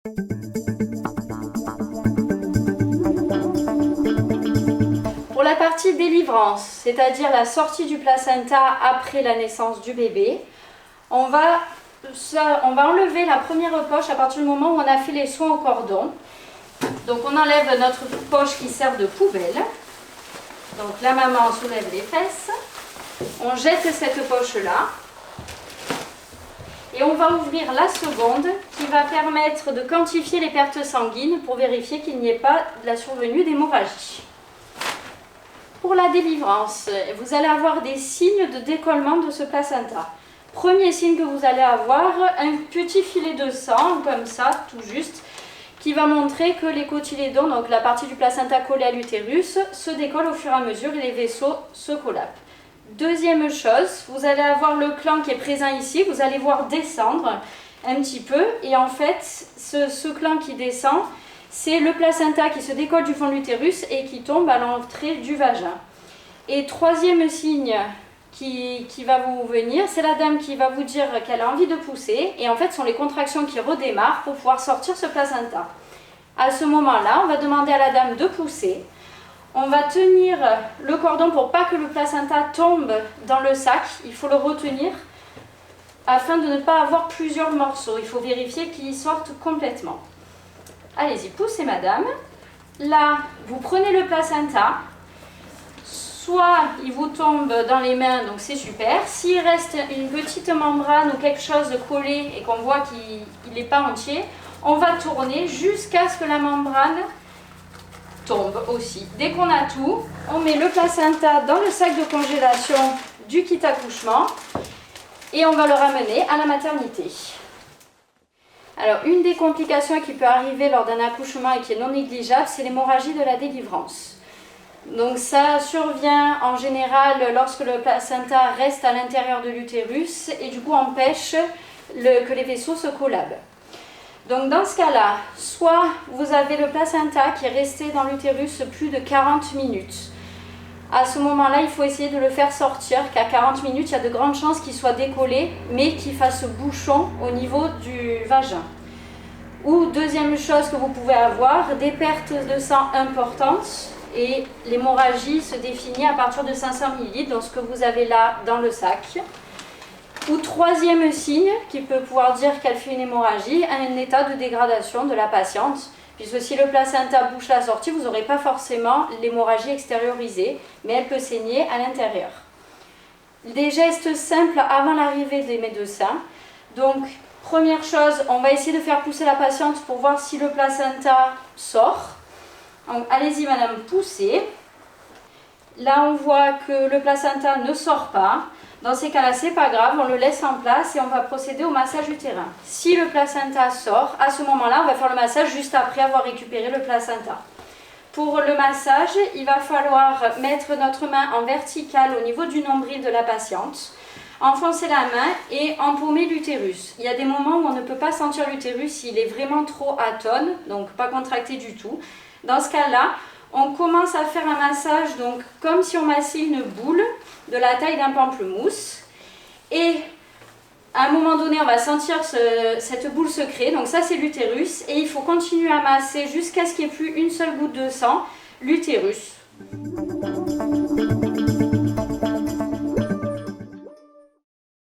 Pour la partie délivrance, c'est-à-dire la sortie du placenta après la naissance du bébé, on va enlever la première poche à partir du moment où on a fait les soins au cordon. Donc on enlève notre poche qui sert de poubelle. Donc la maman soulève les fesses, on jette cette poche-là et on va ouvrir la seconde qui va permettre de quantifier les pertes sanguines pour vérifier qu'il n'y ait pas la survenue d'hémorragie. Pour la délivrance, vous allez avoir des signes de décollement de ce placenta. Premier signe que vous allez avoir, un petit filet de sang, comme ça, tout juste, qui va montrer que les cotylédons, donc la partie du placenta collée à l'utérus, se décolle au fur et à mesure et les vaisseaux se collapent. Deuxième chose, vous allez avoir le clan qui est présent ici, vous allez voir descendre un petit peu, et en fait, ce clan qui descend, c'est le placenta qui se décolle du fond de l'utérus et qui tombe à l'entrée du vagin. Et troisième signe qui va vous venir, c'est la dame qui va vous dire qu'elle a envie de pousser, et en fait, ce sont les contractions qui redémarrent pour pouvoir sortir ce placenta. À ce moment-là, on va demander à la dame de pousser. On va tenir le cordon pour pas que le placenta tombe dans le sac. Il faut le retenir afin de ne pas avoir plusieurs morceaux. Il faut vérifier qu'ils sortent complètement. Allez-y, poussez madame. Là, vous prenez le placenta. Soit il vous tombe dans les mains, donc c'est super. S'il reste une petite membrane ou quelque chose de collé et qu'on voit qu'il n'est pas entier, on va tourner jusqu'à ce que la membrane tombe aussi. Dès qu'on a tout, on met le placenta dans le sac de congélation du kit accouchement et on va le ramener à la maternité. Alors, une des complications qui peut arriver lors d'un accouchement et qui est non négligeable, c'est l'hémorragie de la délivrance. Donc ça survient en général lorsque le placenta reste à l'intérieur de l'utérus et du coup empêche que les vaisseaux se collabent. Donc dans ce cas-là, soit vous avez le placenta qui est resté dans l'utérus plus de 40 minutes. À ce moment-là, il faut essayer de le faire sortir, qu'à 40 minutes, il y a de grandes chances qu'il soit décollé, mais qu'il fasse bouchon au niveau du vagin. Ou deuxième chose que vous pouvez avoir, des pertes de sang importantes, et l'hémorragie se définit à partir de 500 ml, donc ce que vous avez là dans le sac. Ou troisième signe qui peut pouvoir dire qu'elle fait une hémorragie, un état de dégradation de la patiente, puisque si le placenta bouche la sortie, vous n'aurez pas forcément l'hémorragie extériorisée, mais elle peut saigner à l'intérieur. Des gestes simples avant l'arrivée des médecins. Donc, première chose, on va essayer de faire pousser la patiente pour voir si le placenta sort. Donc, allez-y madame, poussez. Là, on voit que le placenta ne sort pas. Dans ces cas-là, c'est pas grave, on le laisse en place et on va procéder au massage utérin. Si le placenta sort, à ce moment-là, on va faire le massage juste après avoir récupéré le placenta. Pour le massage, il va falloir mettre notre main en verticale au niveau du nombril de la patiente, enfoncer la main et empaumer l'utérus. Il y a des moments où on ne peut pas sentir l'utérus, il est vraiment trop atone, donc pas contracté du tout. Dans ce cas-là, on commence à faire un massage donc comme si on massait une boule de la taille d'un pamplemousse. Et à un moment donné, on va sentir cette boule se créer. Donc ça, c'est l'utérus. Et il faut continuer à masser jusqu'à ce qu'il n'y ait plus une seule goutte de sang, l'utérus.